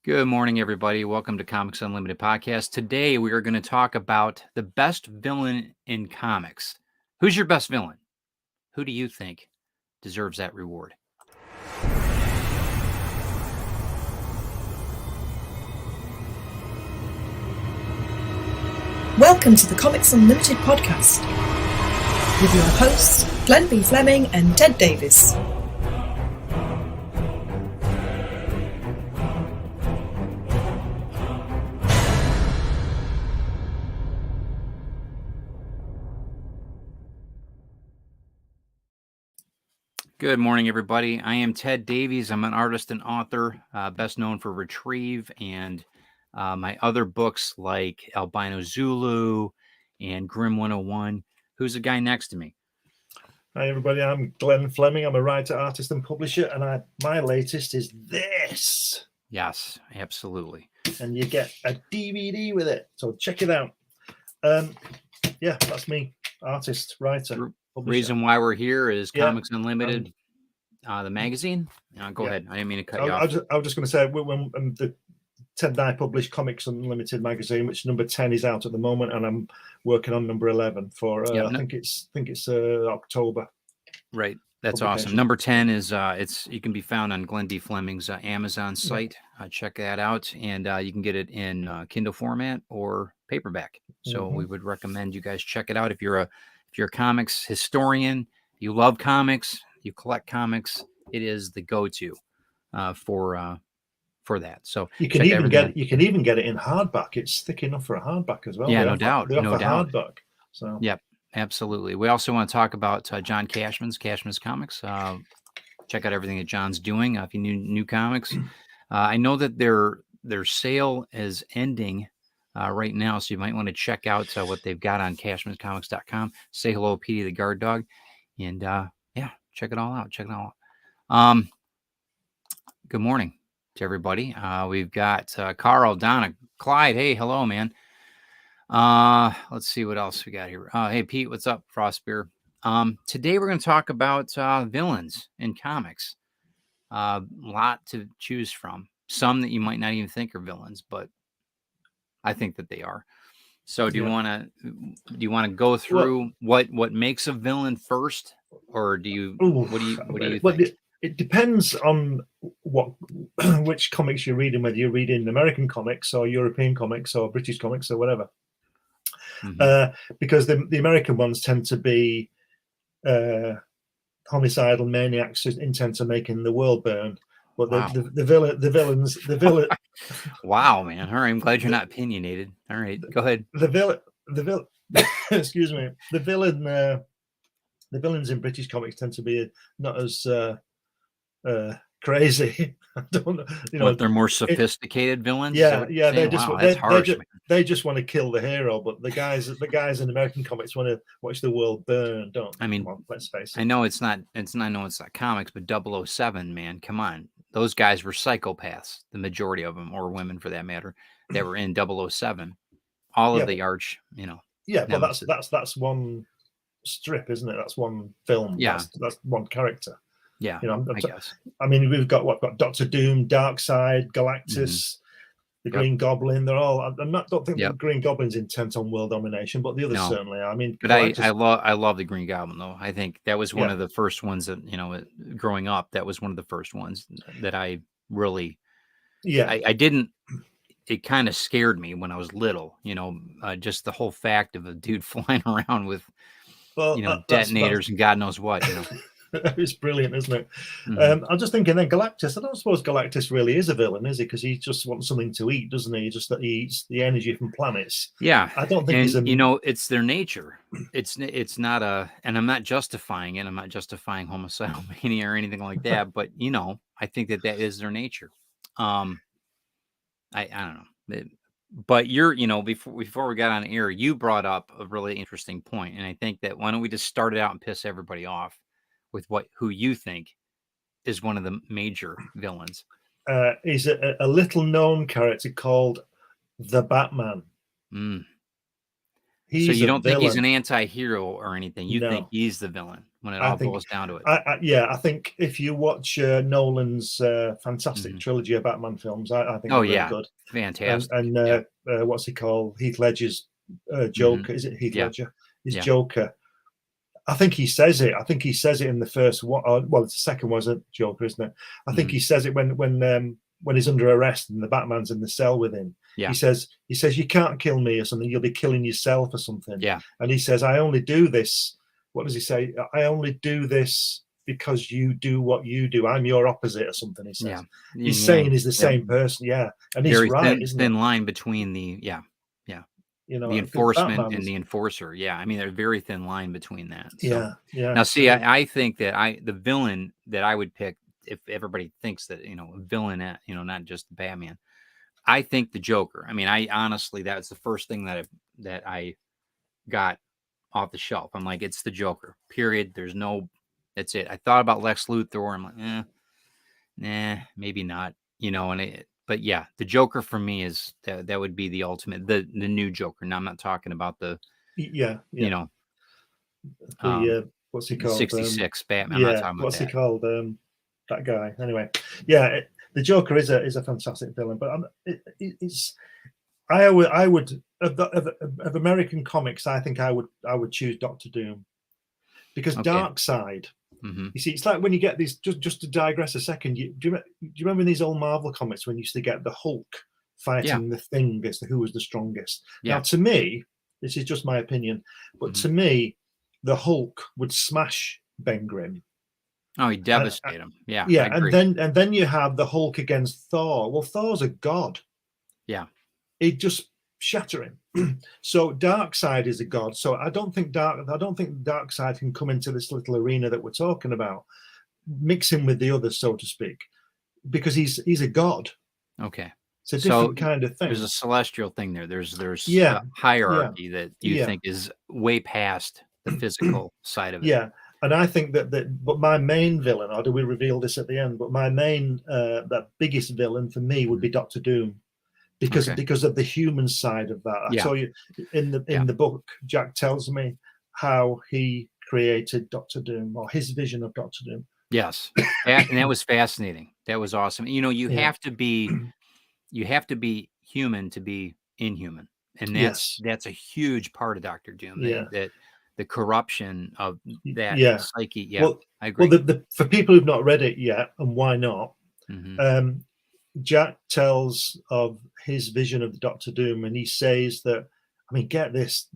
Good morning, everybody. Welcome to Comics Unlimited Podcast. Today, we are going to talk about the best villain in comics. Who's your best villain? Who do you think deserves that reward? Welcome to the Comics Unlimited podcast with your hosts, Glenn B. Fleming and Ted Davies. Good morning, everybody. I am Ted Davies. I'm an artist and author, best known for Retrieve and my other books like Albino Zulu and Grim 101. Who's the guy next to me? Hi, everybody. I'm Glenn Fleming. I'm a writer, artist, and publisher, and my latest is this. Yes, absolutely. And you get a DVD with it, so check it out. Yeah, that's me, artist, writer. Publisher. Reason why we're here is Comics Unlimited, the magazine. Go ahead. I didn't mean to cut you off. I was just going to say, when the Ted and I published Comics Unlimited magazine, which number 10 is out at the moment, and I'm working on number 11 for I think it's October. Right, that's awesome. Number 10 is you can be found on Glenn D. Fleming's Amazon site. Check that out, and you can get it in Kindle format or paperback. So we would recommend you guys check it out if you're a comics historian, you love comics, you collect comics. It is the go-to for that. So you can even get it in hardback. It's thick enough for a hardback as well. Yeah, no doubt. Hardback. So yep, absolutely. We also want to talk about John Cashman's Comics. Check out everything that John's doing. If you need new comics, I know that their sale is ending right now, so you might want to check out what they've got on cashmanscomics.com. Say hello, Petey the guard dog, and check it all out. Good morning to everybody. We've got Carl, Donna, Clyde. Hey, hello, man. Let's see what else we got here. Hey, Pete, what's up, Frostbeer? Today we're going to talk about villains in comics. Lot to choose from. Some that you might not even think are villains, but I think that they are. So do you want to go through what makes a villain first, or do you what do you think? It depends on which comics you're reading, whether you're reading American comics or European comics or British comics or whatever. Because the American ones tend to be homicidal maniacs intent on making the world burn. But the villains. Wow, man! All right, I'm glad you're not opinionated. All right, go ahead. The villain. Excuse me. The villains in British comics tend to be not as crazy. I don't know. But they're more sophisticated villains. Yeah. They just want to kill the hero. But the guys in American comics want to watch the world burn. Don't. I mean, let's face it. I know it's not comics, but 007, man, come on. Those guys were psychopaths, the majority of them, or women for that matter, that were in 007. All of the arch, Yeah, but that's one strip, isn't it? That's one film. Yeah, that's one character. Yeah, I guess. I mean, we've got Doctor Doom, Darkseid, Galactus, the Green Goblin. They're all. Don't think the Green Goblin's intent on world domination, but the others certainly are. I mean, but I love the Green Goblin though. I think that was one of the first ones that growing up. That was one of the first ones that I really. Yeah, I didn't. It kind of scared me when I was little. Just the whole fact of a dude flying around with, detonators and God knows what. It's brilliant, isn't it? I'm just thinking then Galactus. I don't suppose Galactus really is a villain, is he? Because he just wants something to eat, doesn't he? Just that he eats the energy from planets. Yeah, I don't think it's their nature. It's not and I'm not justifying it. I'm not justifying homicidal mania or anything like that. But I think that is their nature. I don't know. But before we got on air, you brought up a really interesting point, and I think that why don't we just start it out and piss everybody off with who you think is one of the major villains? He's a little known character called the Batman. So you don't think he's an anti-hero or anything? You think he's the villain? when it all boils down to it. I think if you watch Nolan's fantastic trilogy of Batman films, I think they're really good. Fantastic. And what's he called? Heath Ledger's Joker. Is it Heath Ledger? His Joker. I think he says it. I think he says it in the first one. Well, it's the second one, isn't it? Joker, isn't it? I think he says it when he's under arrest and the Batman's in the cell with him. Yeah. He says, you can't kill me or something. You'll be killing yourself or something. Yeah. And he says, I only do this. What does he say? I only do this because you do what you do. I'm your opposite or something. He says. Yeah. He's saying he's the same person. Yeah. And he's right. Thin line between the you know, the enforcement and the enforcer. Yeah, I mean, there's a very thin line between that. So. Yeah. Now, see, I think that the villain that I would pick, if everybody thinks that, you know, a villain, you know, not just Batman, I think the Joker. I mean, I honestly, that's the first thing that I got off the shelf. I'm like, it's the Joker. Period. There's no. That's it. I thought about Lex Luthor. I'm like, nah, maybe not. You know, but yeah, the Joker for me is that would be the ultimate, the new Joker. Now I'm not talking about the you know, the what's he called? 66 Batman. I'm not talking about what's he called? That guy. Anyway, the Joker is a fantastic villain, but it's I would of American comics, I think I would choose Doctor Doom, because Darkseid. You see, it's like when you get these. Just to digress a second, do you remember in these old Marvel comics when you used to get the Hulk fighting the Thing as to who was the strongest? Now, to me, this is just my opinion, but to me, the Hulk would smash Ben Grimm. Oh, he'd devastate him. Yeah, and then you have the Hulk against Thor. Well, Thor's a god. Yeah, he'd just shatter him. So Darkseid is a god. So I don't think Darkseid can come into this little arena that we're talking about, mix him with the others, so to speak, because he's a god. Okay, it's a different kind of thing. There's a celestial thing there. There's a hierarchy that you think is way past the physical side of it. Yeah, and I think that but my main villain, or do we reveal this at the end? But my main that biggest villain for me would be Doctor Doom. Because of the human side of that. I tell you in the book, Jack tells me how he created Doctor Doom, or his vision of Doctor Doom. Yes, and that was fascinating. That was awesome. You know, you have to be human to be inhuman, and that's a huge part of Doctor Doom. That the corruption of that psyche. Yeah, well, I agree. Well, for people who've not read it yet, and why not? Jack tells of his vision of the Doctor Doom, and he says that, I mean, get this,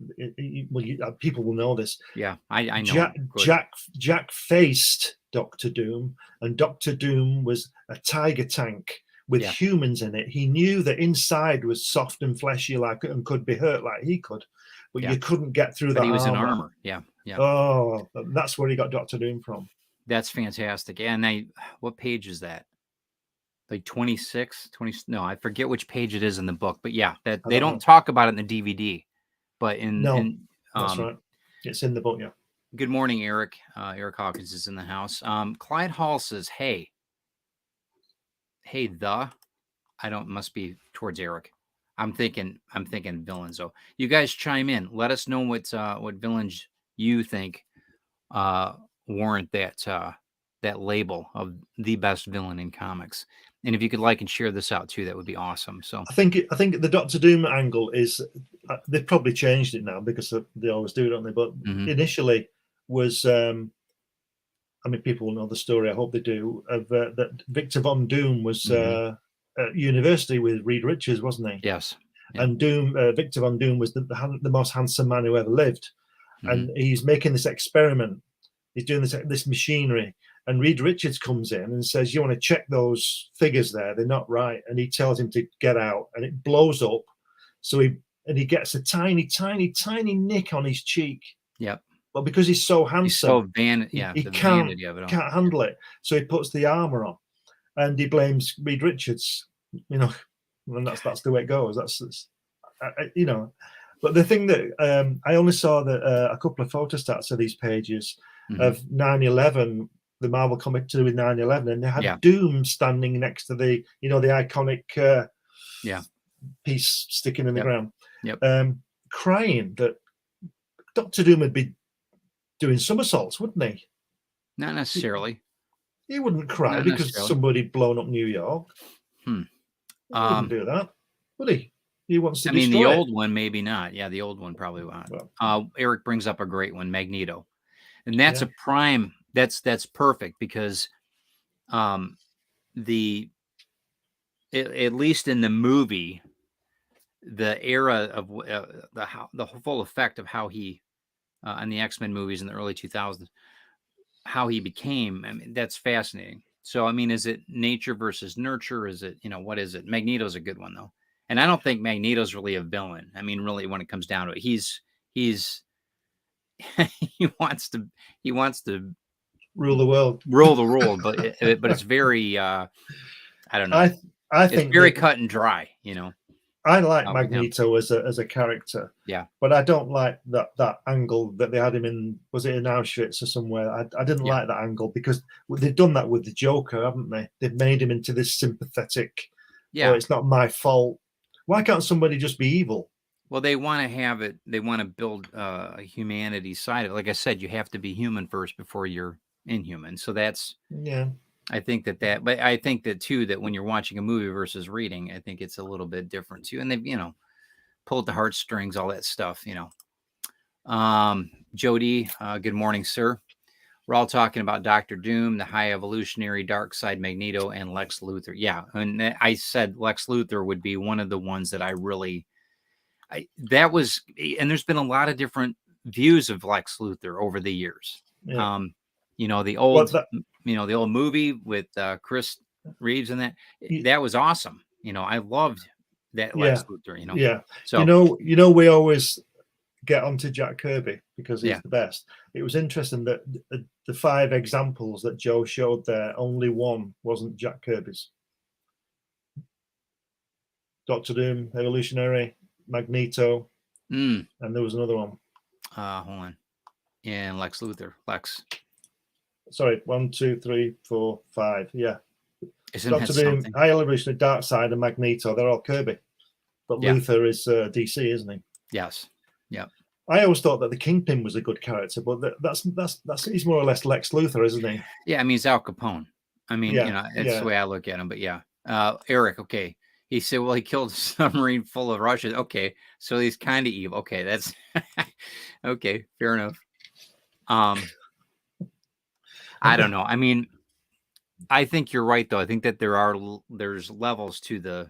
people will know this. Yeah, I know. Jack faced Doctor Doom, and Doctor Doom was a tiger tank with humans in it. He knew that inside was soft and fleshy, and could be hurt like he could, but you couldn't get through that. He was in armor. Yeah. Oh, that's where he got Doctor Doom from. That's fantastic. And what page is that? Like 26, 20. No, I forget which page it is in the book, but that they don't talk about it in the DVD, but that's right. It's in the book. Yeah. Good morning, Eric. Eric Hawkins is in the house. Clyde Hall says, Hey, must be towards Eric. I'm thinking villains. So you guys chime in. Let us know what villains you think warrant that label of the best villain in comics. And if you could like and share this out too, that would be awesome. So I think the Doctor Doom angle is they've probably changed it now, because they always do, don't they? But initially was I mean, people will know the story. I hope they do. Of that Victor Von Doom was at university with Reed Richards, wasn't he? Yes. Yeah. And Victor Von Doom was the most handsome man who ever lived, and he's making this experiment. He's doing this machinery. And Reed Richards comes in and says, you want to check those figures there? They're not right. And he tells him to get out, and it blows up. So he gets a tiny, tiny, tiny nick on his cheek. Yep. But because he's so handsome, he can't handle it. So he puts the armor on, and he blames Reed Richards. You know, and that's the way it goes. That's you know. But the thing that I only saw a couple of photostats of these pages of 9/11. The Marvel comic to do with 9/11, and they had Doom standing next to the iconic piece sticking in the ground, crying that Doctor Doom would be doing somersaults, wouldn't he? Not necessarily. He wouldn't cry Not because necessarily. somebody blown up New York. Hmm. He wouldn't do that, would he? He wants to I mean, the destroy it. old one, maybe not. Yeah, the old one probably won't. Well, Eric brings up a great one, Magneto. And that's yeah. a prime, that's perfect because at least in the movie, the era of the full effect of how he in the X-Men movies in the early 2000s, how he became, I mean, that's fascinating. So I mean, is it nature versus nurture? Is it, what is it? Magneto's a good one though. And I don't think Magneto's really a villain. I mean, really, when it comes down to it, he's he wants to Rule the world. rule the world, but it's very I don't know. I It's think very that cut and dry, I like with him. Magneto as a character. Yeah. But I don't like that angle that they had him in. Was it in Auschwitz or somewhere? I didn't like that angle because they've done that with the Joker, haven't they? They've made him into this sympathetic. Yeah. Oh, it's not my fault. Why can't somebody just be evil? Well, they want to have it. They want to build a humanity side of it. Like I said, you have to be human first before you're inhuman. So that's, Yeah. I think but I think that too, that when you're watching a movie versus reading, I think it's a little bit different too. And they've, pulled the heartstrings, all that stuff, Jody, good morning, sir. We're all talking about Dr. Doom, the high evolutionary dark side Magneto, and Lex Luthor. Yeah. And I said Lex Luthor would be one of the ones that I really, and there's been a lot of different views of Lex Luthor over the years. Yeah. The old, the old movie with Chris Reeves and that was awesome. I loved that Lex Luthor, Yeah. So, we always get onto Jack Kirby because he's the best. It was interesting that the 5 examples that Joe showed there, only one wasn't Jack Kirby's. Doctor Doom, Evolutionary, Magneto, and there was another one. Hold on. And Lex Luthor. Sorry, 1, 2, 3, 4, 5. Yeah. Isn't Doctor Doom, High Evolutionary, Dark Side, and Magneto, they're all Kirby. But Luthor is DC, isn't he? Yes. Yeah. I always thought that the Kingpin was a good character, but that's he's more or less Lex Luthor, isn't he? Yeah, I mean, he's Al Capone. I mean, it's the way I look at him. But yeah, Eric. Okay, he said, well, he killed a submarine full of Russians. Okay, so he's kind of evil. Okay, that's okay. Fair enough. I don't know. I mean, I think you're right, though. I think that there's levels to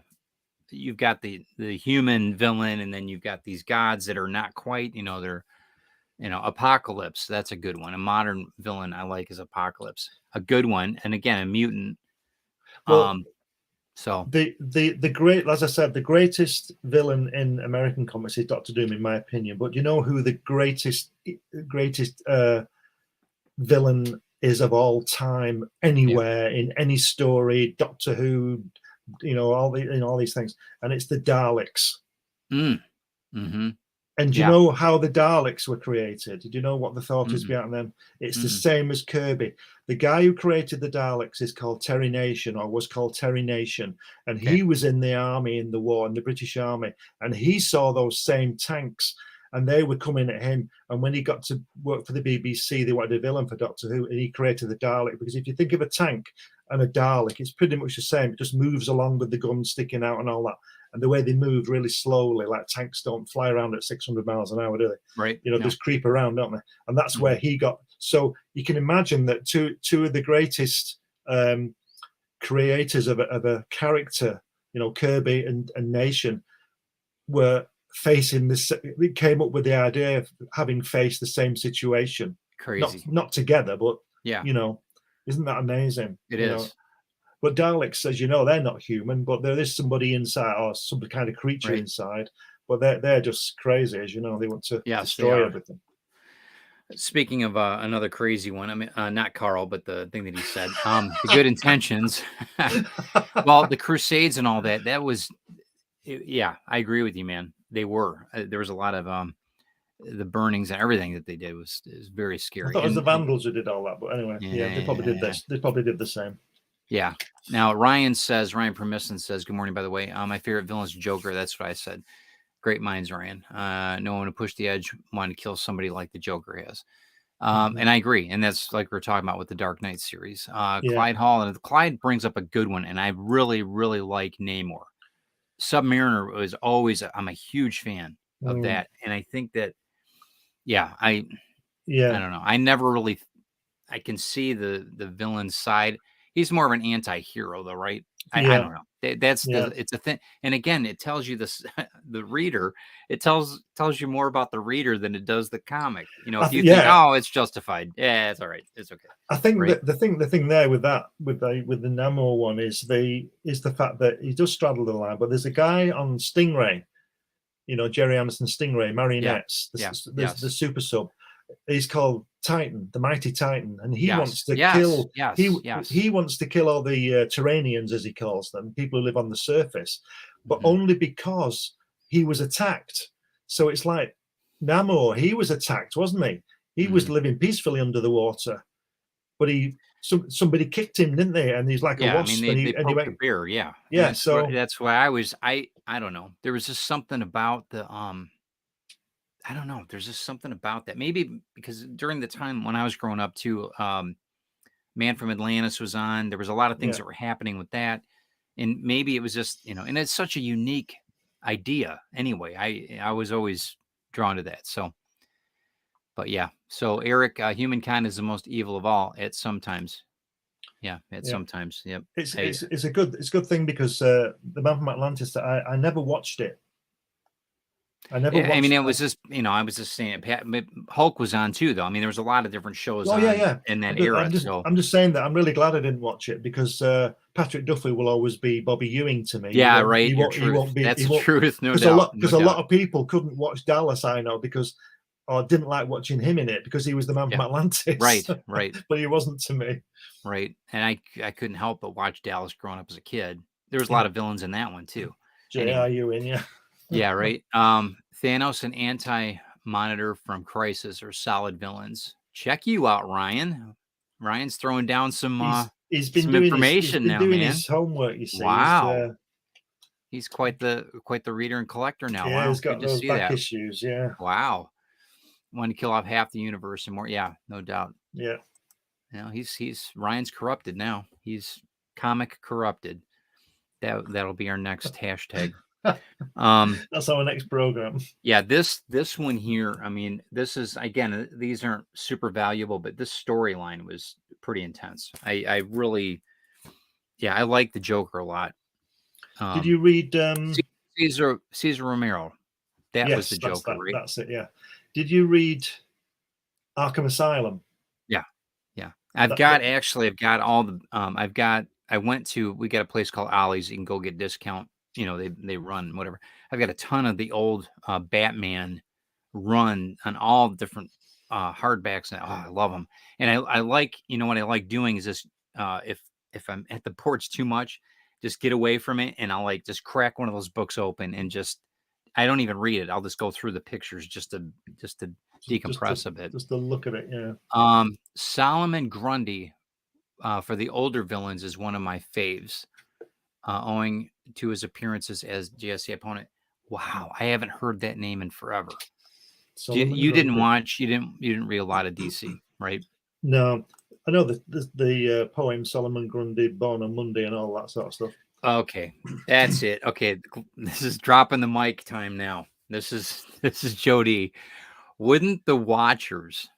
you've got the human villain, and then you've got these gods that are not quite, they're, Apocalypse. That's a good one. A modern villain I like is Apocalypse. A good one. And again, a mutant. Well, so the great, as I said, the greatest villain in American comics is Doctor Doom, in my opinion. But you know who the greatest villain is of all time, anywhere, in any story, Doctor Who, all these things, and it's the Daleks. Mm-hmm. And do you know how the Daleks were created? Do you know what the thought is behind them? It's the same as Kirby. The guy who created the Daleks is called Terry Nation, or was called Terry Nation, and he was in the army in the war, in the British Army, and he saw those same tanks, and they were coming at him. And when he got to work for the BBC, they wanted a villain for Doctor Who, and he created the Dalek. Because if you think of a tank and a Dalek, it's pretty much the same. It just moves along with the gun sticking out and all that. And the way they move really slowly, like tanks don't fly around at 600 miles an hour, do they? Right. Just creep around, don't they? And that's where he got. So you can imagine that two of the greatest creators of a character, Kirby and Nation, were facing this. We came up with the idea of having faced the same situation. Crazy. Not together, but isn't that amazing? It is. But Daleks, as you know, they're not human, but there is somebody inside, or some kind of creature inside. But they're just crazy, as you know. They want to destroy everything. Speaking of another crazy one, I mean, not Carl, but the thing that he said, the good intentions. Well, the Crusades and all that, was, I agree with you, man. They were. There was a lot of the burnings and everything that they did was very scary. I thought it was the Vandals who did all that, but anyway, they probably did this. They probably did the same. Yeah. Now, Ryan Permisson says, good morning, by the way. My favorite villain is Joker. That's what I said. Great minds, Ryan. No one to push the edge, wanted to kill somebody like the Joker has. And I agree. And that's like we're talking about with the Dark Knight series. Yeah. Clyde Hall, and Clyde brings up a good one. And I really, really like Namor. Submariner was always, I'm a huge fan of that. And I think that, I don't know. I never really, I can see the villain side. He's more of an anti-hero though, right? I don't know. It's a thing. And again, it tells you this, the reader, it tells you more about the reader than it does the comic. You know, if you think, oh, it's justified. Yeah, it's all right. It's okay. I think that the thing there with that, with the Namor one is the fact that he does straddle the line, but there's a guy on Stingray, you know, Jerry Anderson Stingray, Marionettes, the super sub. He's called Titan, the Mighty Titan, and he wants to kill. He wants to kill all the Terranians, as he calls them, people who live on the surface, but only because he was attacked. So it's like Namor, he was attacked, wasn't he? He was living peacefully under the water, but somebody kicked him, didn't they? And he's like a wasp. I mean, they went, the bear, yeah. So that's why I don't know. There was just something about the I don't know. There's just something about that. Maybe because during the time when I was growing up too, Man from Atlantis was on. There was a lot of things that were happening with that. And maybe it was just, you know, and it's such a unique idea anyway. I was always drawn to that. So, but yeah. So Eric, humankind is the most evil of all at sometimes. Yeah, sometimes. Yep. It's a good thing because the Man from Atlantis, I never watched it. I never. I mean, it was just, you know, I was just saying, Hulk was on too, though. I mean, there was a lot of different shows in that era. I'm just saying that I'm really glad I didn't watch it because Patrick Duffy will always be Bobby Ewing to me. Yeah, right. He won't be. That's the truth, no doubt. Because a lot of people couldn't watch Dallas, I know, or didn't like watching him in it because he was the Man from Atlantis. Right. But he wasn't to me. Right. And I couldn't help but watch Dallas growing up as a kid. There was a lot of villains in that one too. J.R. Ewing, yeah. Yeah, right. Thanos and Anti-Monitor from Crisis are solid villains. Check you out, Ryan. Ryan's throwing down some he's been some doing information he's been now, doing man. his homework, you see. Wow. He's quite the reader and collector now. Yeah, wow. He's got those back issues, yeah. Wow. Want to kill off half the universe and more. Yeah, no doubt. Yeah. You know, he's Ryan's corrupted now. He's comic corrupted. That'll be our next hashtag. That's our next program. Yeah, this one here, I mean, this is, again, these aren't super valuable, but this storyline was pretty intense. I really, I like the Joker a lot. Did you read Cesar Romero? That was the Joker, right? That's it, yeah. Did you read Arkham Asylum? Yeah. I went to, we got a place called Ollie's. You can go get discount. You know, they run whatever. I've got a ton of the old Batman run on all different hardbacks, and I love them. And I like, you know, what I like doing is this: if I'm at the porch too much, just get away from it, and I'll like just crack one of those books open and just, I don't even read it. I'll just go through the pictures just to decompress a bit, just to look at it. Yeah. Solomon Grundy for the older villains is one of my faves. Owing to his appearances as GSC opponent. Wow, I haven't heard that name in forever. You didn't read a lot of DC, right? No, I know the poem Solomon Grundy, Born on Monday, and all that sort of stuff. Okay, that's it. Okay, this is dropping the mic time now. This is Jody. Wouldn't the Watchers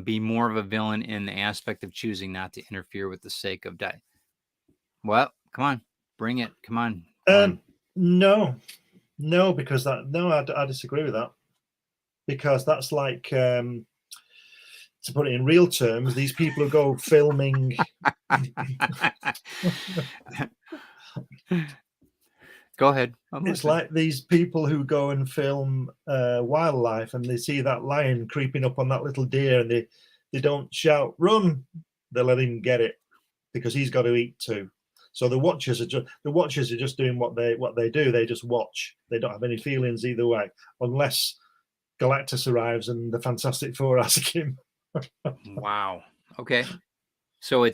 be more of a villain in the aspect of choosing not to interfere with the sake of die? Well, come on. Bring it. Come on. No, because I disagree with that. Because that's like, to put it in real terms, these people who go filming. Go ahead. It's like these people who go and film wildlife, and they see that lion creeping up on that little deer, and they don't shout, "Run!" They let him get it because he's got to eat too. So the Watchers are just doing what they do. They just watch. They don't have any feelings either way, unless Galactus arrives and the Fantastic Four ask him. Wow. Okay. So he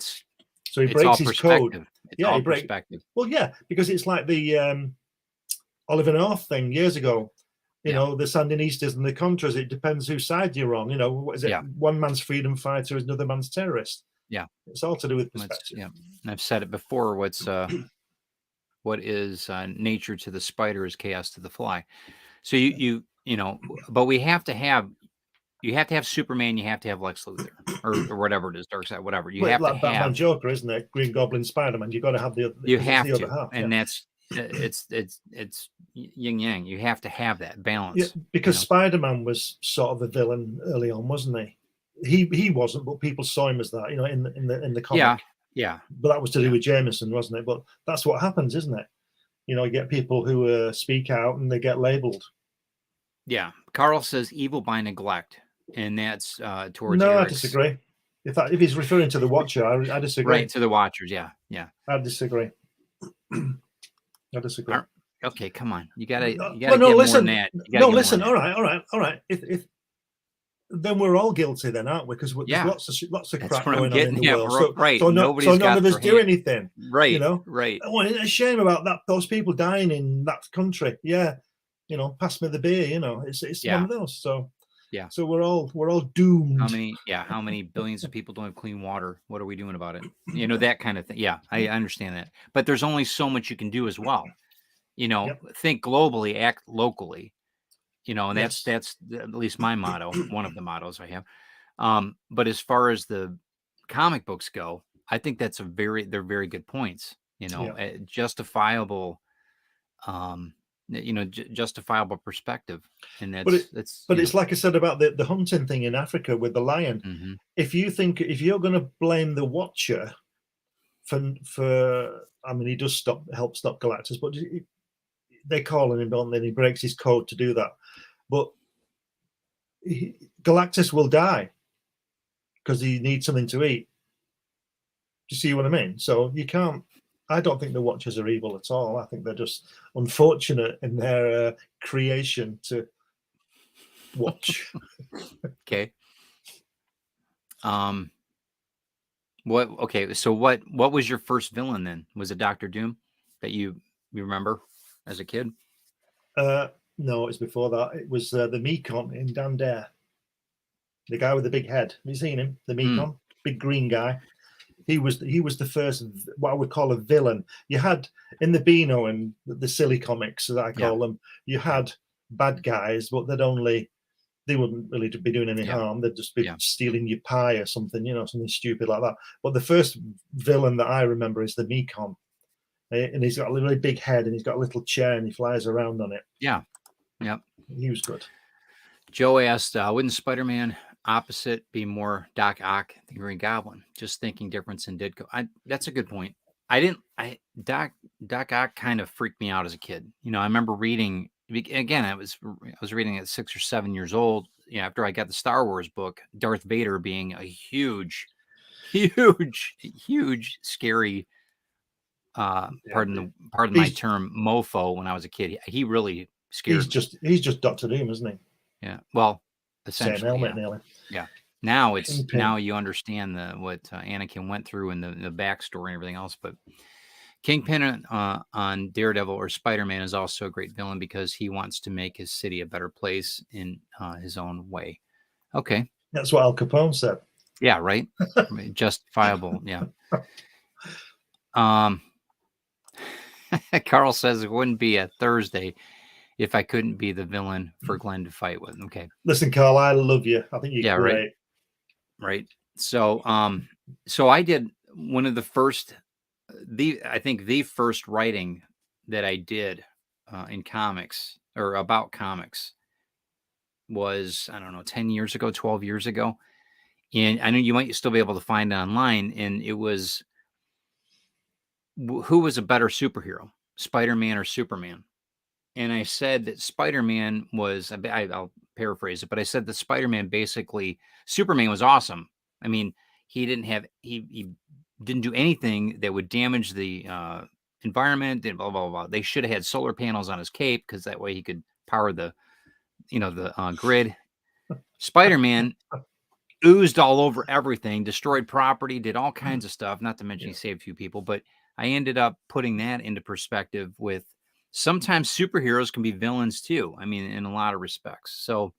breaks his code. He breaks perspective. Well, yeah, because it's like the Oliver North thing years ago. You know, the Sandinistas and the Contras, it depends whose side you're on. You know, what is it? Yeah. One man's freedom fighter is another man's terrorist. Yeah. It's all to do with perspective. Yeah. And I've said it before. What is nature to the spider is chaos to the fly. So you know, but you have to have Superman, you have to have Lex Luthor, or whatever it is, Darkseid, whatever. You have like to Batman, have Joker, isn't it? Green Goblin, Spider-Man. You've got to have the other half, and that's it's yin yang. You have to have that balance. Yeah, because Spider-Man was sort of a villain early on, wasn't he? He wasn't, but people saw him as that, you know, in the comic. Yeah. But that was to do with Jameson, wasn't it? But that's what happens, isn't it? You know, you get people who speak out and they get labeled. Yeah. Carl says evil by neglect, and that's towards. No, Eric's. I disagree. If he's referring to the Watcher, I disagree. Right, to the Watchers, yeah. I disagree. I disagree. Okay, come on. You gotta no, get listen, more than that. No, listen. All right. If then we're all guilty, then, aren't we? Because there's lots of crap going on in the world. So none of us do anything. Right. You know. Right. Oh, it's a shame about that. Those people dying in that country. Yeah. You know, pass me the beer. You know, it's one of those. So. Yeah. So we're all doomed. How many billions of people don't have clean water? What are we doing about it? You know, that kind of thing. Yeah, I understand that. But there's only so much you can do as well. You know, think globally, act locally. You know, and that's at least my motto, one of the mottos I have. But as far as the comic books go, I think they're very good points. You know, justifiable. Justifiable perspective, and it's like I said about the hunting thing in Africa with the lion. Mm-hmm. If you're going to blame the Watcher for I mean, he does help stop Galactus, but they call him, don't they? And he breaks his code to do that, but Galactus will die because he needs something to eat. Do you see what I mean? So you can't. I don't think the Watchers are evil at all. I think they're just unfortunate in their creation to watch. Okay. So what was your first villain then? Was it Dr. Doom that you remember as a kid? No, it was before that. It was the Mekon in Dan Dare. The guy with the big head. Have you seen him? The Mekon, big green guy. He was the first, what I would call a villain. You had in the Beano and the silly comics, as I call them, you had bad guys, but they wouldn't really be doing any harm. They'd just be stealing your pie or something, you know, something stupid like that. But the first villain that I remember is the Mekon. And he's got a really big head and he's got a little chair and he flies around on it. Yeah. Yep. He was good. Joe asked, wouldn't Spider-Man opposite be more Doc Ock than Green Goblin? Just thinking difference in Ditko. That's a good point. Doc Ock kind of freaked me out as a kid. You know, I remember reading again. I was reading at 6 or 7 years old. You know, after I got the Star Wars book, Darth Vader being a huge, scary. Pardon my term, mofo. When I was a kid, he really scared me. He's just Dr. Doom, isn't he? Yeah. Well, essentially, same helmet, nearly. Yeah. Now you understand what Anakin went through and the backstory and everything else. But Kingpin on Daredevil or Spider-Man is also a great villain because he wants to make his city a better place in his own way. Okay. That's what Al Capone said. Yeah. Right. Justifiable. Yeah. Carl says it wouldn't be a Thursday if I couldn't be the villain for Glenn to fight with. Okay. Listen, Carl, I love you. I think you're great. Right. So, so I did one of the first, I think the first writing that I did in comics or about comics was, I don't know, 10 years ago, 12 years ago. And I know you might still be able to find it online. And it was, who was a better superhero, Spider-Man or Superman? And I said that Spider-Man was, I'll paraphrase it, but I said that Spider-Man basically, Superman was awesome. I mean, he didn't do anything that would damage the environment and blah, blah, blah. They should have had solar panels on his cape because that way he could power the grid. Spider-Man oozed all over everything, destroyed property, did all kinds of stuff, not to mention he saved a few people, but I ended up putting that into perspective with sometimes superheroes can be villains too. I mean, in a lot of respects. So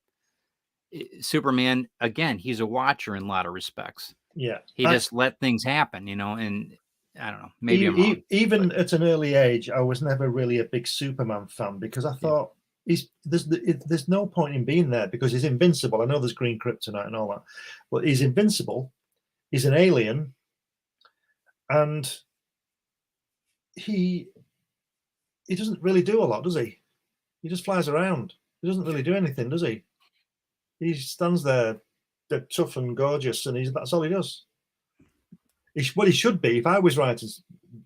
Superman, again, he's a watcher in a lot of respects. Yeah. He just let things happen, and I don't know, maybe I'm wrong. Even at an early age, I was never really a big Superman fan because I thought there's no point in being there because he's invincible. I know there's green kryptonite and all that, but he's invincible. He's an alien, and he doesn't really do a lot, does he? He just flies around. He doesn't really do anything, does he? He stands there, tough and gorgeous, and that's all he does. What he should be, if I was writing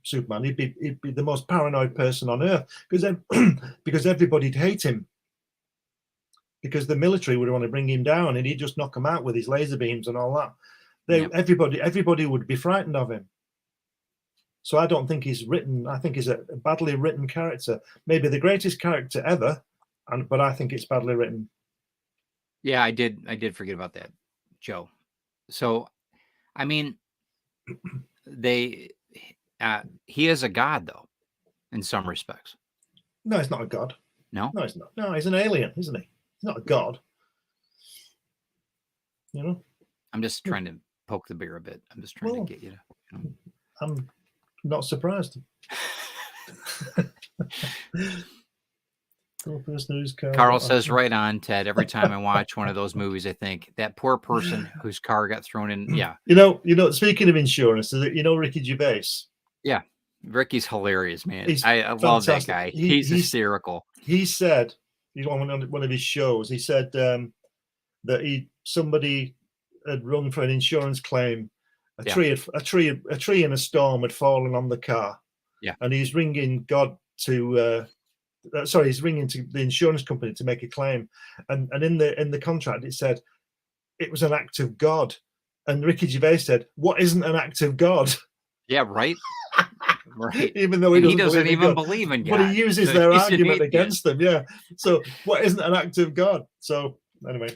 Superman, he'd be the most paranoid person on earth because everybody'd hate him because the military would want to bring him down and he'd just knock them out with his laser beams and all that. Everybody would be frightened of him. So I don't think he's written. I think he's a badly written character, maybe the greatest character ever, but I think it's badly written. Yeah, I did forget about that, Joe. So, I mean, he is a god though, in some respects. No, he's not a god. No, he's not. No, he's an alien, isn't he? He's not a god. I'm just trying to poke the bear a bit. I'm just trying to get you to. I'm not surprised. Carl says, right on, Ted. Every time I watch one of those movies, I think that poor person whose car got thrown in. Yeah. Speaking of insurance, Ricky Gervais? Yeah. Ricky's hilarious, man. I love that guy. He's hysterical. He said, on one of his shows, he said that somebody had run for an insurance claim. A tree in a storm had fallen on the car. Yeah. And he's ringing God to he's ringing to the insurance company to make a claim, and in the contract it said it was an act of God, and Ricky Gervais said, "What isn't an act of God?" Yeah, right. Right. Even though he doesn't even believe in God, but he uses their argument against them. Yeah. So what isn't an act of God? So anyway.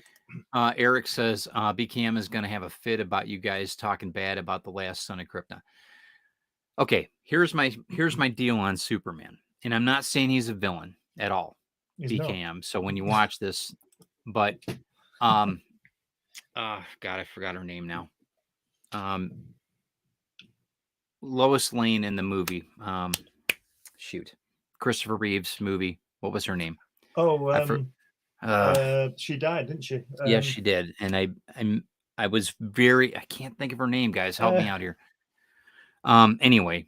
Eric says BKM is going to have a fit about you guys talking bad about the last Son of Krypton. Okay, here's my deal on Superman. And I'm not saying he's a villain at all, BKM. Not. So when you watch this, but, God, I forgot her name now. Lois Lane in the movie. Christopher Reeve's movie. What was her name? She died, didn't she? Yes, she did. And I was I can't think of her name, guys. Help me out here. Anyway.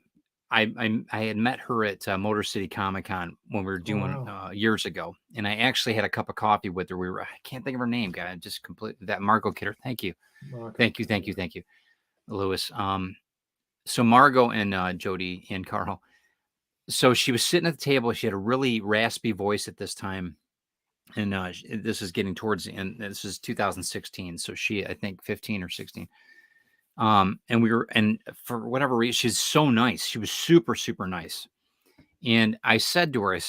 I had met her at Motor City Comic Con when we were doing years ago, and I actually had a cup of coffee with her. I can't think of her name, guy. Just completely that Margot Kidder. Thank you, thank you, Lewis. So Margot and Jody and Carl. So she was sitting at the table. She had a really raspy voice at this time, and this is getting towards the end. This is 2016, so she, I think, 15 or 16. And for whatever reason, she's so nice. She was super, super nice. And I said to her,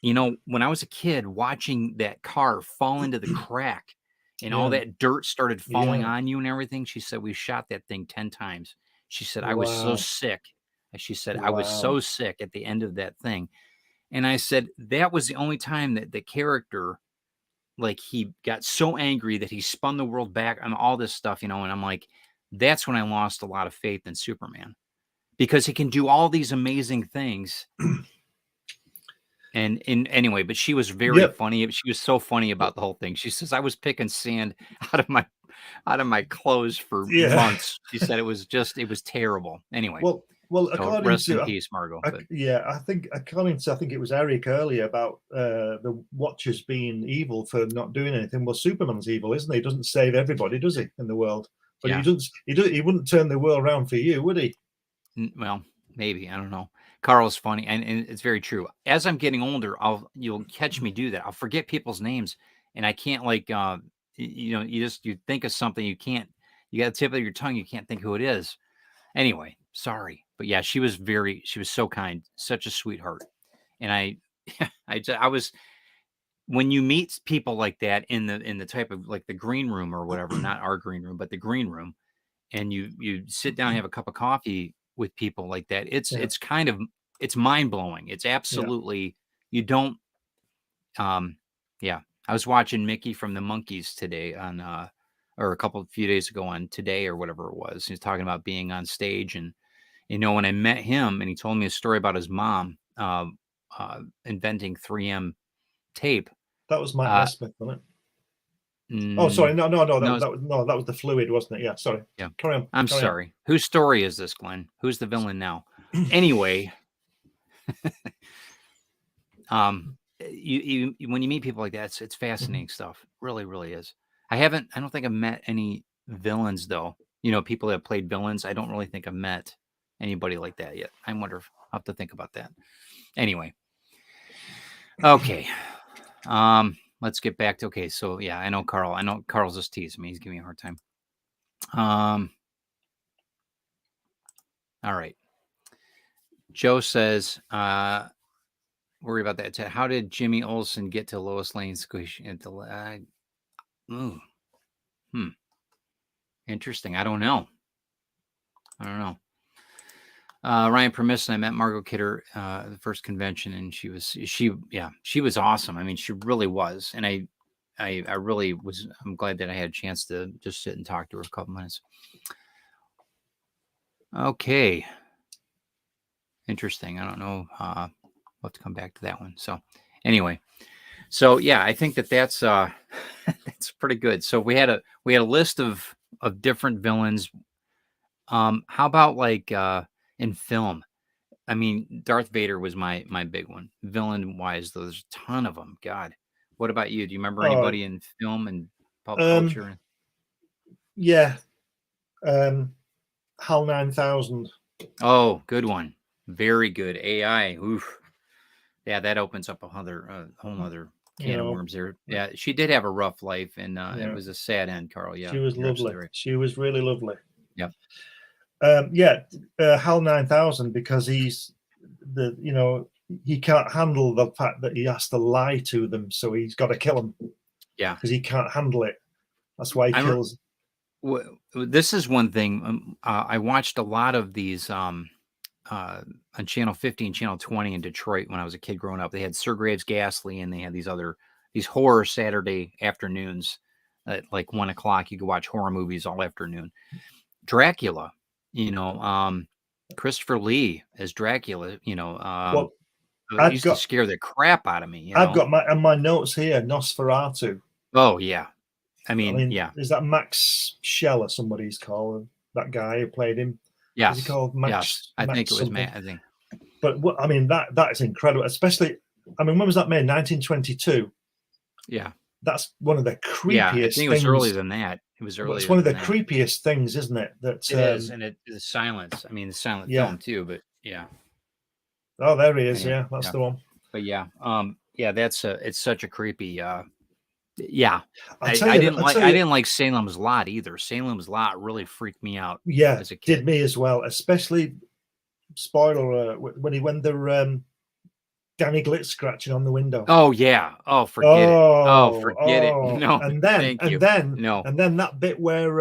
when I was a kid watching that car fall into the crack and all that dirt started falling on you and everything, she said, we shot that thing 10 times. She said, I was so sick. She said, I was so sick at the end of that thing. And I said, that was the only time that the character, like, he got so angry that he spun the world back on all this stuff, and I'm like, that's when I lost a lot of faith in Superman, because he can do all these amazing things. And anyway, but she was very funny. She was so funny about the whole thing. She says, I was picking sand out of my clothes for months. She said it was terrible. Anyway. Well, according rest to in peace, Margot. I think it was Eric earlier about the Watchers being evil for not doing anything. Well, Superman's evil, isn't he? He doesn't save everybody, does he, in the world? But he wouldn't turn the world around for you, would he? Well, maybe, I don't know. Carl's funny, and it's very true. As I'm getting older, you'll catch me do that. I'll forget people's names, and I can't you think of something, you got the tip of your tongue, you can't think who it is. Anyway, sorry. But yeah, she was so kind, such a sweetheart. And I was, when you meet people like that in the type of, like, the green room or whatever, not our green room, but the green room, and you sit down and have a cup of coffee with people like that, it's mind blowing. It's absolutely, you don't. Yeah, I was watching Mickey from the Monkees today on, or a few days ago on Today or whatever it was. He was talking about being on stage, and when I met him, and he told me a story about his mom inventing 3M tape. That was Mike Nesmith, wasn't it? Oh, Mm, sorry, no, no, that was the fluid, wasn't it? Yeah, sorry. yeah. Carry on. I'm sorry. Whose story is this, Glenn? Who's the villain now? Anyway, you when you meet people like that, it's fascinating stuff. Really, really is. I don't think I've met any villains though. People that have played villains. I don't really think I've met anybody like that yet. I wonder if I'll have to think about that. Anyway. Okay. Let's get back to, okay. So yeah, I know Carl's just teasing me. He's giving me a hard time. All right. Joe says, worry about that. How did Jimmy Olsen get to Lois Lane's squish? Interesting. I don't know. Ryan Permisson, I met Margot Kidder at the first convention, and she was awesome. I mean, she really was. And I really was, I'm glad that I had a chance to just sit and talk to her a couple minutes. Okay. Interesting. I don't know. We'll have to come back to that one. So anyway, yeah, I think that's that's pretty good. So we had a list of different villains. How about like in film? I mean, Darth Vader was my big one. Villain wise, there's a ton of them. God, what about you? Do you remember anybody in film and pop culture? Yeah, HAL 9000. Oh, good one. Very good. AI. Oof. Yeah, that opens up a whole other can of worms there. Yeah, she did have a rough life, and it was a sad end, Carl. Yeah, she was lovely. Right. She was really lovely. Yeah. HAL 9000, because he's he can't handle the fact that he has to lie to them, so he's got to kill them. Yeah, because he can't handle it. That's why he kills. This is one thing. I watched a lot of these on Channel 50 and Channel 20 in Detroit when I was a kid growing up. They had Sir Graves Ghastly, and they had these horror Saturday afternoons at like 1 o'clock. You could watch horror movies all afternoon. Dracula, Christopher Lee as Dracula, used to scare the crap out of me. I've got my notes here, Nosferatu. Oh yeah. I mean, yeah. Is that Max Schell or somebody he's called? That guy who played him? Yes. Is he called Max? Yes. I think it was Matt, I think. But that is incredible. Especially, when was that made? 1922. Yeah. That's one of the creepiest things. I think it was things. earlier than that. It was earlier. It's one of the creepiest things, isn't it? That it is, and the silence. I mean, the silent film too. But yeah. Oh, there he is. Yeah, that's the one. But yeah, it's such a creepy. Yeah, I didn't like Salem's Lot either. Salem's Lot really freaked me out. Yeah, as a kid. Did me as well. Especially, spoiler when they're Danny Glitz scratching on the window. Oh yeah. Oh, forget it. Oh, forget it. No. And then that bit where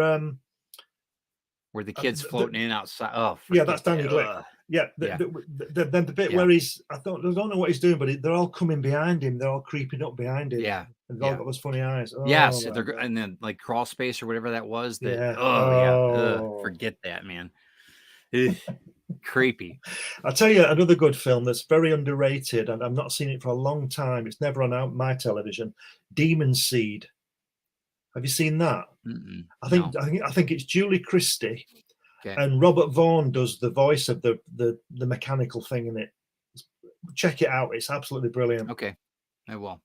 the kid's floating in outside. Oh, that's Danny Glitz. Yeah, the bit where I don't know what he's doing, but they're all coming behind him. They're all creeping up behind him. Yeah, and they've all got those funny eyes. Oh, yes, and then like crawl space or whatever that was. Forget that, man. Creepy. I'll tell you another good film that's very underrated, and I've not seen it for a long time. It's never on my television. Demon Seed. Have you seen that? I think it's Julie Christie. Okay. And Robert Vaughn does the voice of the mechanical thing in it. Check it out. It's absolutely brilliant. Okay. I will.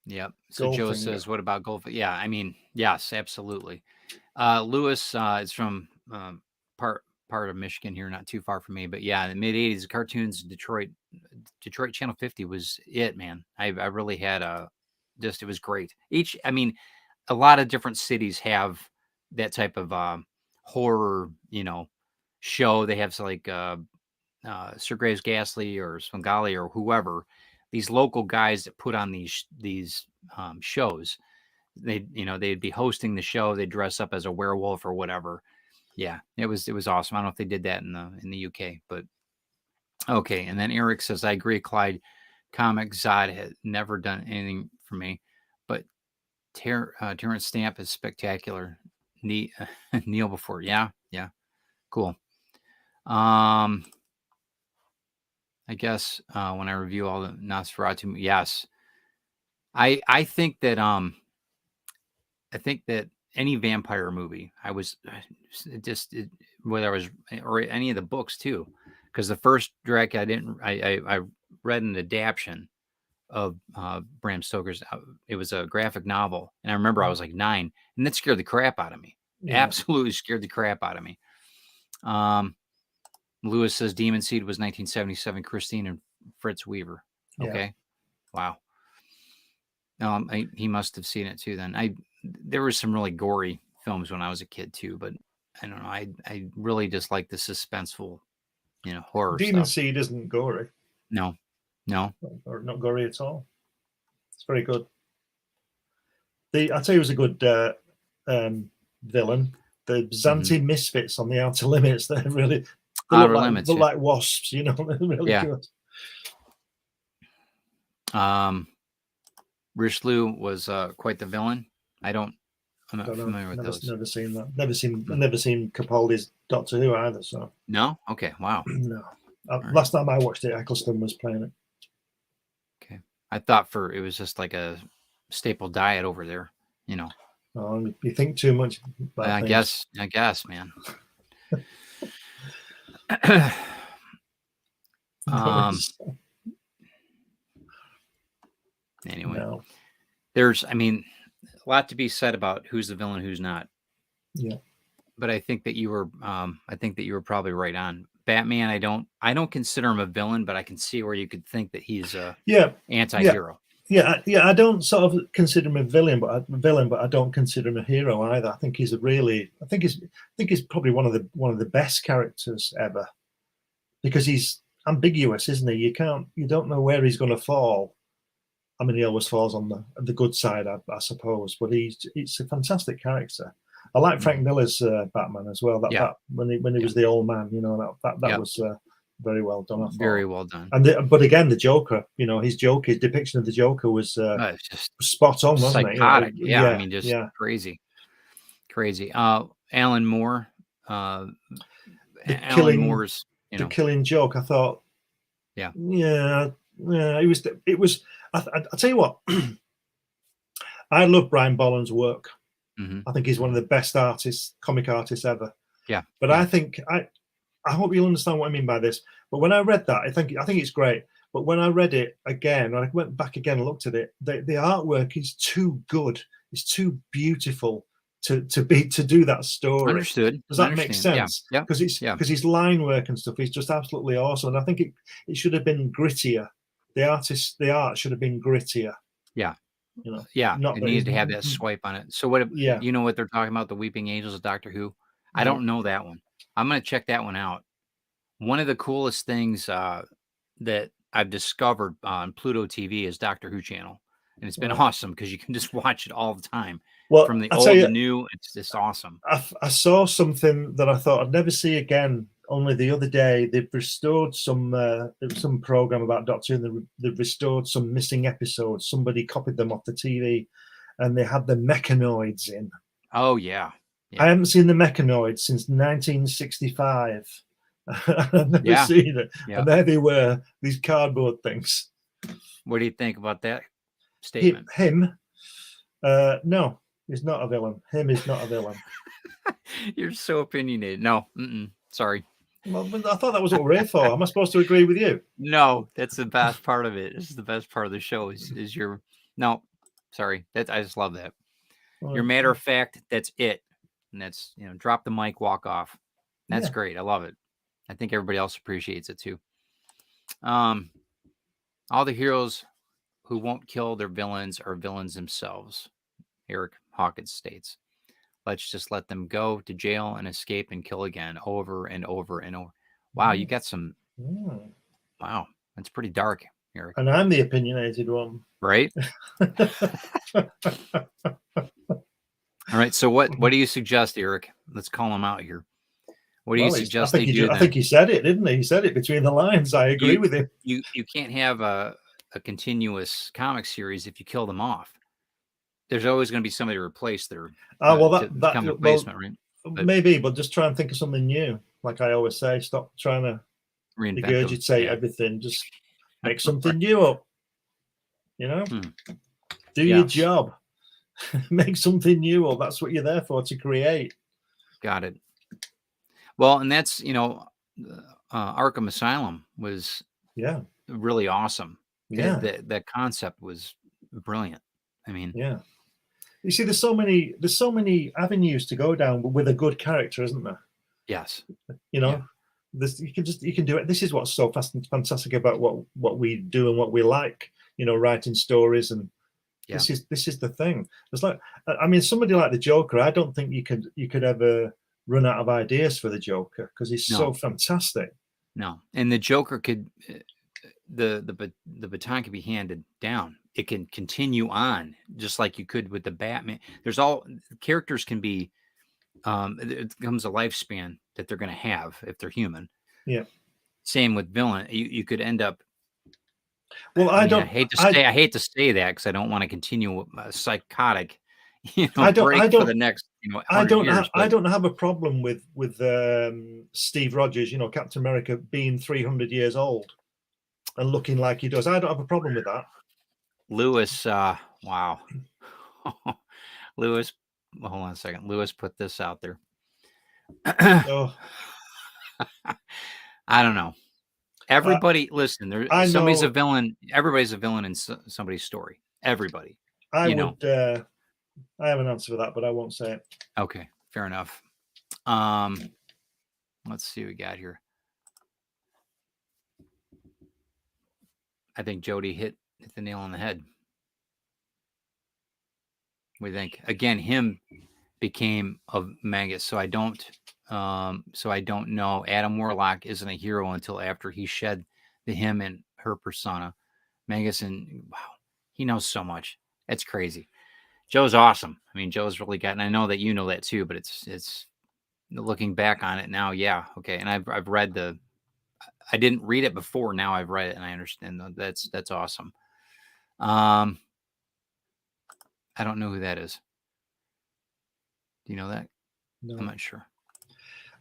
Yep. So Joe says, what about Goldfinger? Yeah, I mean, yes, absolutely. Lewis is from part of Michigan here, not too far from me. But yeah, in the mid-'80s, cartoons, Detroit Channel 50 was it, man. I really had it was great. A lot of different cities have that type of horror, show. They have like Sir Graves Ghastly or Svengali or whoever, these local guys that put on these shows. They'd be hosting the show. They'd dress up as a werewolf or whatever. Yeah, it was awesome. I don't know if they did that in the UK, but okay. And then Eric says, I agree, Clyde. comic, Zod had never done anything for me, but Terrence Stamp is spectacular. Kneel before, yeah, cool. I guess when I review all the Nosferatu, yes, I think that any vampire movie, whether I was or any of the books too, because the first Dracula I read an adaptation of Bram Stoker's. It was a graphic novel, and I remember I was like 9, and that scared the crap out of me. Yeah. Absolutely scared the crap out of me. Lewis says Demon Seed was 1977. Christine and Fritz Weaver. Okay, Yeah. wow. He must have seen it too. Then there were some really gory films when I was a kid too, but I don't know. I really just like the suspenseful, horror Demon stuff. Seed isn't gory. No, or not gory at all. It's very good. I'll tell you, it was a good villain. The Xanthi Misfits on the Outer Limits. They're really look like wasps. They're really good. Richelieu was quite the villain. I'm not familiar with those. Never seen that. Never seen Capaldi's Doctor Who either. So no. Okay. Wow. No. Last time I watched it, Eccleston was playing it. Okay. I thought it was just like a staple diet over there. Oh, you think too much. I guess, man. Anyway, no. There's, a lot to be said about who's the villain, who's not. Yeah. But I think that you were, probably right on. Batman, I don't consider him a villain, but I can see where you could think that he's a anti-hero. Yeah. I don't sort of consider him a villain, but I don't consider him a hero either. I think he's he's probably one of the best characters ever, because he's ambiguous, isn't he? You don't know where he's going to fall. He always falls on the good side, I suppose. But it's a fantastic character. I like Frank Miller's Batman as well. When he was the old man, that was very well done. I thought. Very well done. But again, the Joker, his depiction of the Joker was just spot on, wasn't psychotic. it? Yeah, crazy. Alan Moore, Alan Moore's, the Killing Joke. I thought, it was. I'll tell you what, I love Brian Bolland's work. I think he's one of the best comic artists ever. Yeah. But I think I hope you'll understand what I mean by this. But when I read that, I think it's great. But when I read it again, when I went back again and looked at it, the artwork is too good. It's too beautiful to do that story. Understood. Does that make sense? Yeah. Because his line work and stuff is just absolutely awesome. And I think it should have been grittier. The art should have been grittier. Yeah. It needed to have that swipe on it. So what? Yeah. You know what they're talking about? The Weeping Angels of Doctor Who. I don't know that one. I'm going to check that one out. One of the coolest things that I've discovered on Pluto TV is Doctor Who channel, and it's been awesome because you can just watch it all the time. Well, from the old to new, it's just awesome. I saw something that I thought I'd never see again. Only the other day, they've restored some program about Doctor Who, and they've restored some missing episodes. Somebody copied them off the TV, and they had the mechanoids in. Oh yeah. I haven't seen the mechanoids since 1965. I've never seen it, and there they were, these cardboard things. What do you think about that statement? Him? No, he's not a villain. Him is not a villain. You're so opinionated. No, sorry. Well, I thought that was what we're here for. Am I supposed to agree with you? No, that's the best part of it. This is the best part of the show. Is your no? Sorry, I just love that. Well, your matter of fact. That's it, and that's drop the mic, walk off. That's great. I love it. I think everybody else appreciates it too. All the heroes who won't kill their villains are villains themselves. Eric Hawkins states. Let's just let them go to jail and escape and kill again over and over and over. Wow, you got some. Wow, that's pretty dark, Eric. And I'm the opinionated one, right? All right. So what do you suggest, Eric? Let's call him out here. What do you suggest they do? I think he said it, didn't he? He said it between the lines. I agree with him. You can't have a continuous comic series if you kill them off. There's always going to be somebody to replace their to become a replacement, right? But maybe, but just try and think of something new. Like I always say, stop trying to reinvent them. regurgitate Yeah. everything. Just make something new up. You know, do Yeah. your job. Make something new up. That's what you're there for, to create. Got it. Well, and that's, Arkham Asylum was Yeah. really awesome. Yeah. That concept was brilliant. I mean, Yeah. You see, there's so many avenues to go down with a good character, isn't there? yes. You know, this you can do it. This is what's so fantastic about what we do and what we like. You know, writing stories, and this is the thing. It's like, I mean, somebody like the Joker, I don't think you could ever run out of ideas for the Joker, because he's so fantastic. No, and the Joker could the baton can be handed down. It can continue on just like you could with the Batman. There's all characters can be it becomes a lifespan that they're going to have if they're human. Yeah. Same with villain. You could end up. Well, I hate to say that because I don't want to continue psychotic. I don't for the next. I don't years, have a problem with Steve Rogers. You know, Captain America being 300 years old and looking like he does. I don't have a problem with that. Lewis, wow. Lewis, hold on a second. Lewis put this out there. Oh. I don't know. Everybody, listen, somebody's a villain. Everybody's a villain in somebody's story. Everybody. I have an answer for that, but I won't say it. Okay, fair enough. Let's see what we got here. I think Jody hit the nail on the head. We think again, him became a Magus, so I don't know. Adam Warlock isn't a hero until after he shed the him and her persona. Magus, and wow, he knows so much. It's crazy. Joe's awesome. I mean, Joe's really got, and I know that you know that too, but it's looking back on it now. Yeah. Okay. And I've read I didn't read it before. Now I've read it and I understand. That's awesome. I don't know who that is. Do you know that? No. I'm not sure.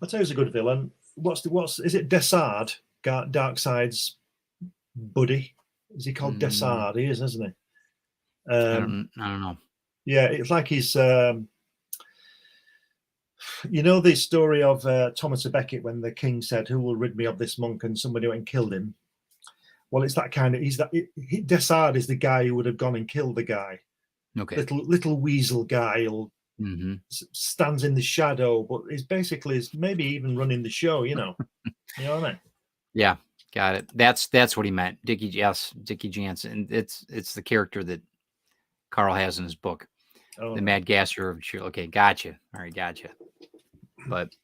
I'll tell you who's a good villain. Is it Desard? Darkseid's buddy? Is he called Desard? He is, isn't he? I don't know. Yeah, it's like he's you know the story of Thomas à Becket when the king said, "Who will rid me of this monk?" and somebody went and killed him. Well, it's that kind of. Desard is the guy who would have gone and killed the guy. Okay. Little weasel guy who stands in the shadow, but is basically maybe even running the show. You know, you know what I mean? Yeah, got it. That's what he meant. Dickie Jansen. It's the character that Carl has in his book. Oh, the Mad Gasser of Shield. Okay, gotcha. All right, gotcha. But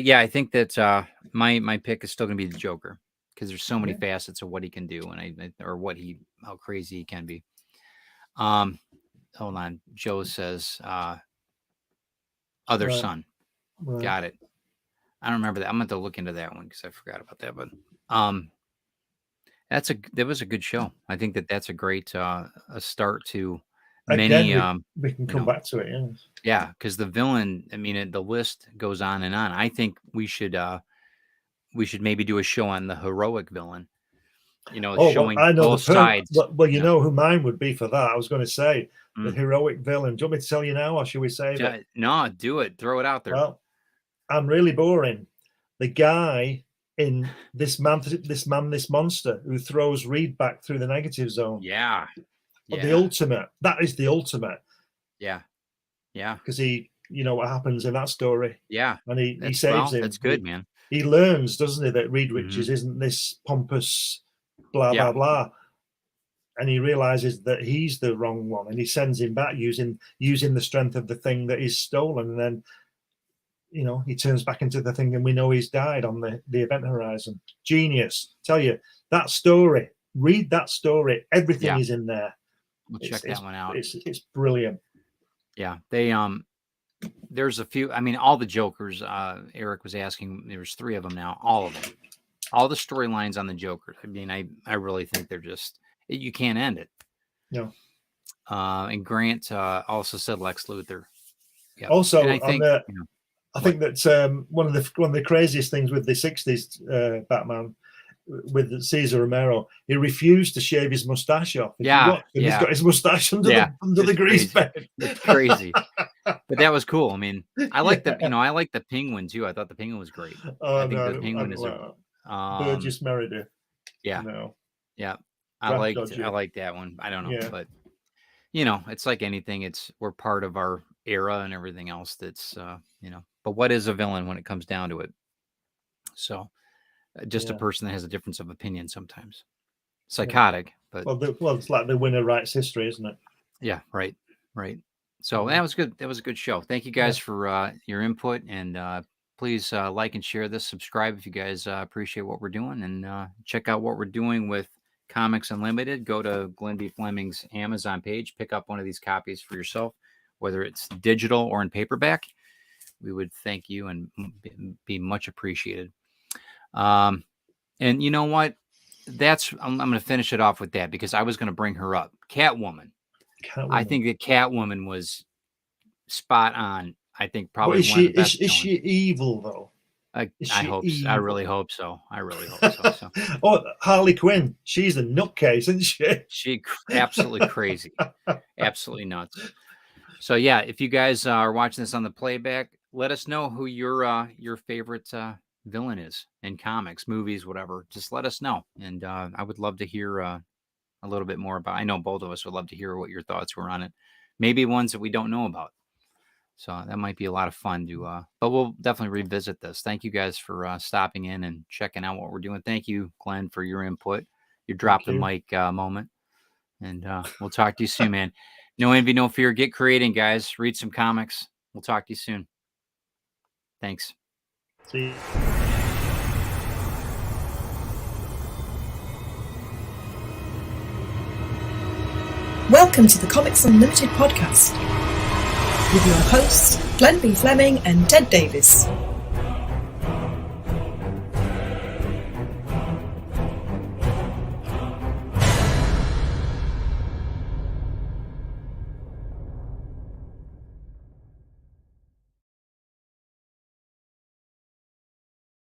yeah, I think that my pick is still going to be the Joker because there's so many facets of what he can do and how crazy he can be. Hold on. Joe says other son. Right. Got it. I don't remember that. I'm going to look into that one because I forgot about that. But that was a good show. I think that's a great a start to many. We can come back to it. Yeah, because the villain. I mean, the list goes on and on. I think we should maybe do a show on the heroic villain. Showing both sides. Well, you know who mine would be for that. I was going to say the heroic villain. Do you want me to tell you now, or should we save it? No, do it. Throw it out there. Well, I'm really boring. The guy in this monster who throws Reed back through the negative zone. Yeah. The ultimate. That is the ultimate. Yeah. Yeah. Because he, you know what happens in that story. Yeah. And he saves him. That's good, man. He learns, doesn't he, that Reed Richards isn't this pompous blah, blah, blah. And he realizes that he's the wrong one. And he sends him back using the strength of the thing that he's stolen. And then, you know, he turns back into the thing and we know he's died on the event horizon. Genius. Tell you, that story, read that story. Everything is in there. We'll check that one out. It's brilliant. Yeah. They there's a few, I mean, all the Jokers, Eric was asking, there's 3 of them now, all of them. All the storylines on the Joker. I mean, I really think they're just you can't end it. No. And Grant also said Lex Luthor. Yep. Also, and I think I think that one of the craziest things with the '60s Batman with Cesar Romero, he refused to shave his mustache off. He's got his mustache under the grease bed. It's crazy, but that was cool. I mean, I like the I like the Penguin too. I thought the Penguin was great. I think the Penguin is Burgess Meredith. Yeah, no. Yeah, I like that one. I don't know, but it's like anything. We're part of our era and everything else. That's But what is a villain when it comes down to it? So. Just a person that has a difference of opinion sometimes. Psychotic, but it's like the winner writes history, isn't it? Yeah, right. So that was good. That was a good show. Thank you guys for your input, and please like and share this. Subscribe if you guys appreciate what we're doing, and check out what we're doing with Comics Unlimited. Go to Glenn B. Fleming's Amazon page. Pick up one of these copies for yourself, whether it's digital or in paperback. We would thank you and be much appreciated. And you know what? I'm going to finish it off with that because I was going to bring her up. Catwoman. I think that Catwoman was spot on. I think probably one of the best. Is she evil though? I hope. So. I really hope so. So. Oh, Harley Quinn. She's a nutcase, isn't she? She absolutely crazy, absolutely nuts. So yeah, if you guys are watching this on the playback, let us know who your favorite villain is in comics, movies, whatever. Just let us know, and I would love to hear a little bit more about. I know both of us would love to hear what your thoughts were on it. Maybe ones that we don't know about. So that might be a lot of fun to. But we'll definitely revisit this. Thank you guys for stopping in and checking out what we're doing. Thank you, Glenn, for your input. Your drop the mic moment, and we'll talk to you soon, man. No envy, no fear. Get creating, guys. Read some comics. We'll talk to you soon. Thanks. See you. Welcome to the Comics Unlimited podcast with your hosts, Glenn B. Fleming and Ted Davies.